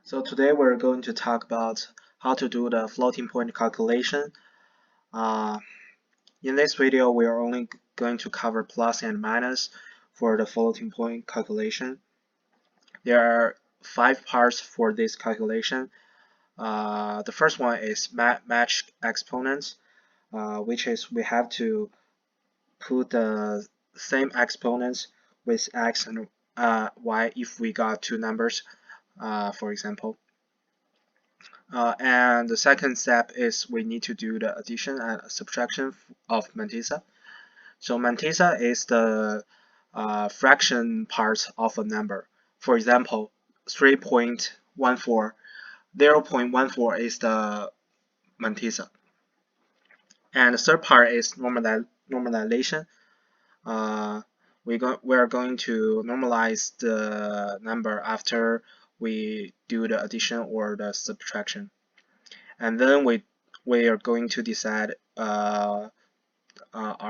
So today we're going to talk about how to do the floating point calculation. Uh, in this video, we are only going to cover plus and minus for the floating point calculation. There are 5 parts for this calculation. The first one is match exponents, which is we have to put the same exponents with x and y if we got two numbers, for example. And the second step is we need to do the addition and subtraction of mantissa. So mantissa is the fraction part of a number. For example, 3.14, 0.14 is the mantissa. And the third part is normalization. Uh, we're going to normalize the number after we do the addition or the subtraction. And then we are going to decide are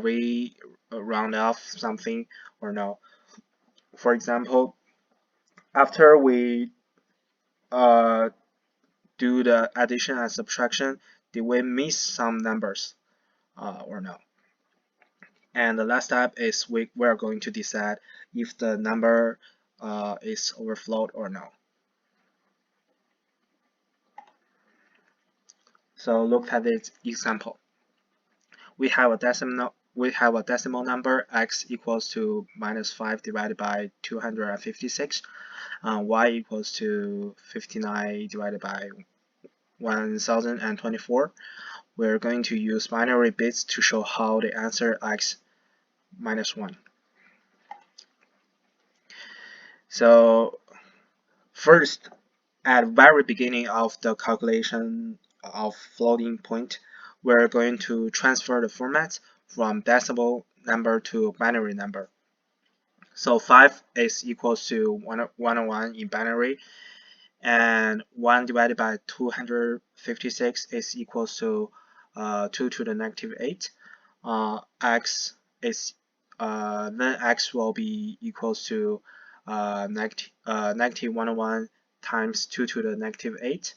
we round off something or no. For example, after we uh, do the addition and subtraction, did we miss some numbers or no? And the last step is we're going to decide if the number is overflowed or no. So look at this example. We have a decimal number x equals to -5 divided by 256, y equals to 59 divided by 1024. We're going to use binary bits to show how the answer x -1. So first, at the very beginning of the calculation of floating point, we're going to transfer the format from decimal number to binary number. So 5 is equals to 101 in binary, and 1 divided by 256 is equals to 2 to the -8. X is then x will be equals to negative 101 times 2 to the -8.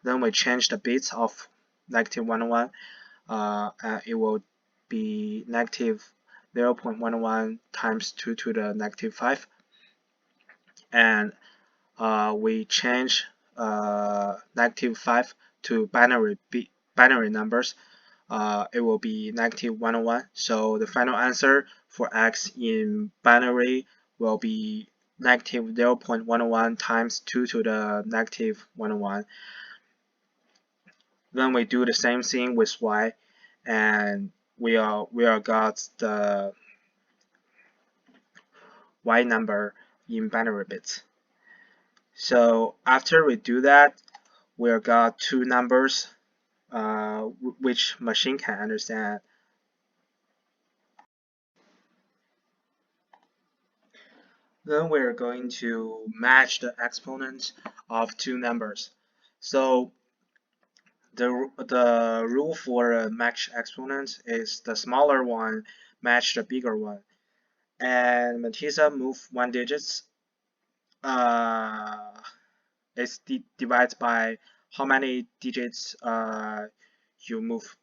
Then we change the bits of negative 101. It will be negative 0.11 times 2 to the -5. And we change -5 to binary numbers. It will be -101. So the final answer for x in binary will be negative 0.101 times 2 to the -101. Then we do the same thing with y, and we are got the y number in binary bits. So after we do that, we got two numbers which machine can understand. Then we're going to match the exponents of two numbers. So the rule for a match exponent is the smaller one match the bigger one. And mantissa move one digits. It's divided by how many digits you move.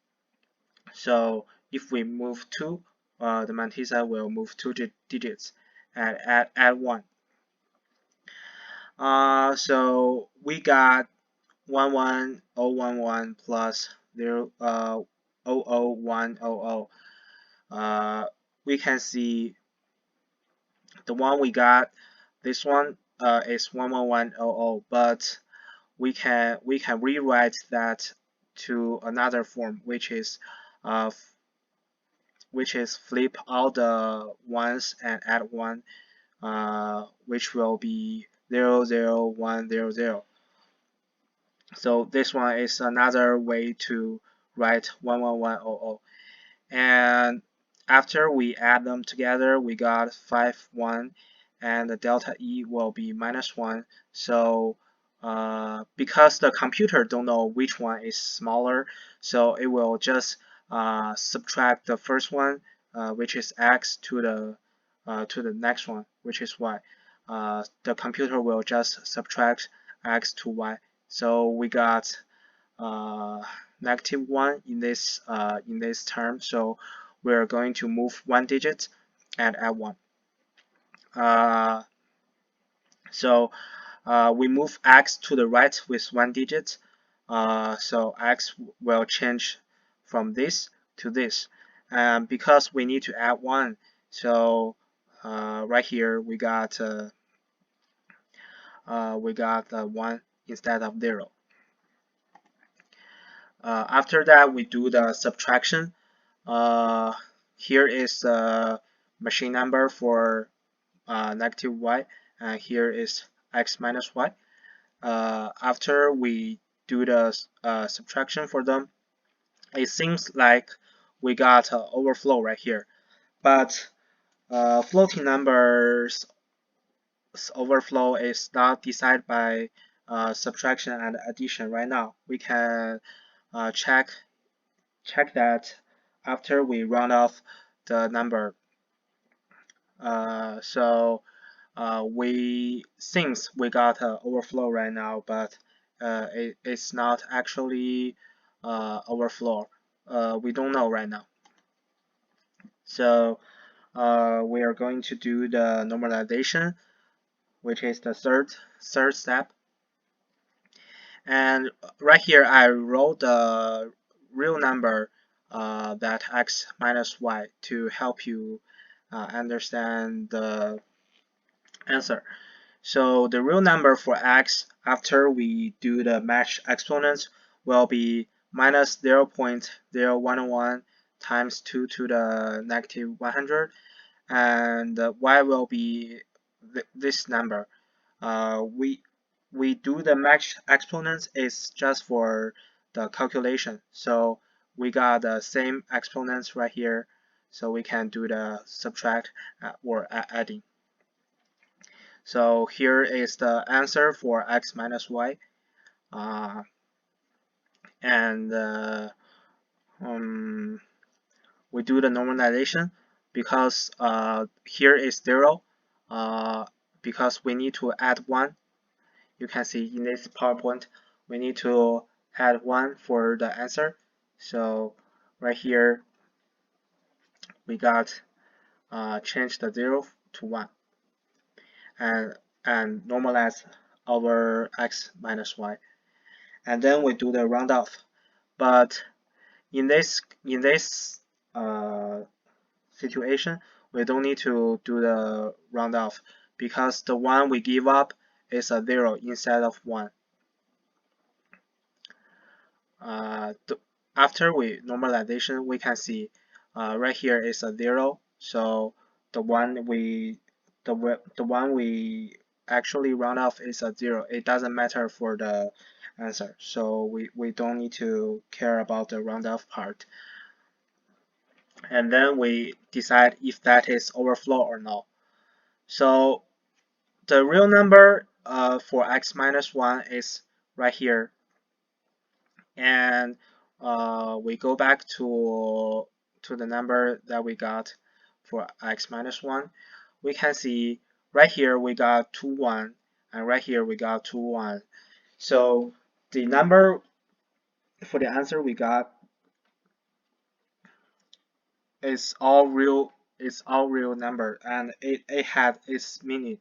So if we move 2, the mantissa will move 2 digits and add 1. So we got 11011 plus 00100. We can see the one we got, this one is 11100, but we can rewrite that to another form, which is flip all the ones and add 1, which will be 00100. So this one is another way to write 11100. And after we add them together, we got 51, and the delta E will be -1. So because the computer don't know which one is smaller, so it will just subtract the first one, which is x, to the next one, which is y. the computer will just subtract x to y. So we got -1 in this term. So we're going to move 1 digit and add 1. Uh, so we move x to the right with 1 digit. So x will change from this to this. Because we need to add 1, so right here we got 1 instead of 0. After that, we do the subtraction. Here is the machine number for -y, and here is x minus y. After we do the subtraction for them, it seems like we got an overflow right here. But floating numbers overflow is not decided by subtraction and addition right now. We can check that after we round off the number. We since we got an overflow right now, but it's not actually overflow. We don't know right now. So we are going to do the normalization, which is the third step. And right here, I wrote the real number that x minus y to help you understand the answer. So the real number for x after we do the match exponents will be minus 0.0101 times 2 to the negative 100, and y will be this number. We do the match exponents is just for the calculation. So we got the same exponents right here, so we can do the subtract or adding. So here is the answer for x minus y, and we do the normalization because here is 0, because we need to add 1. You can see in this PowerPoint we need to add 1 for the answer. So right here we got change the 0 to 1 and normalize our x minus y, and then we do the round off. But in this situation, we don't need to do the round off because the one we give up is a 0 instead of 1. After we normalization, we can see right here is a 0. So the one we actually round off is a 0. It doesn't matter for the answer. So we don't need to care about the round off part. And then we decide if that is overflow or not. So the real number for x minus 1 is right here. And we go back to the number that we got for x minus 1. We can see right here we got 2, 1, and right here we got 2, 1. So the number for the answer we got is all real number, and it had its meaning.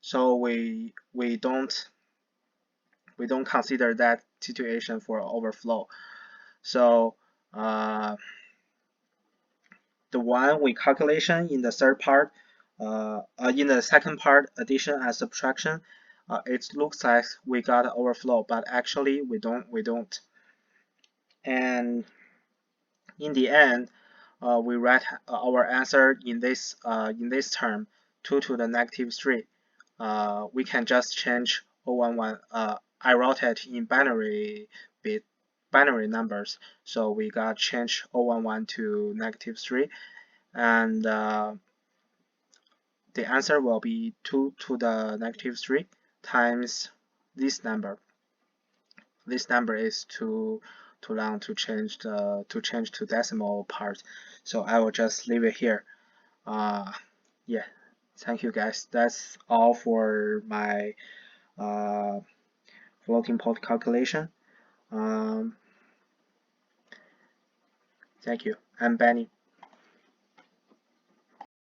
So we don't consider that situation for overflow. So the one we calculation in the third part, in the second part, addition and subtraction, it looks like we got overflow, but actually we don't. And in the end, we write our answer in this term, 2 to the negative 3. We can just change 011. I wrote it in binary numbers, so we got change 011 to negative 3, and the answer will be 2 to the negative 3 times this number. This number is too long to change to decimal part, so I will just leave it here. Yeah, Thank you guys. That's all for my uh, floating point calculation. Um, Thank you. I'm Benny.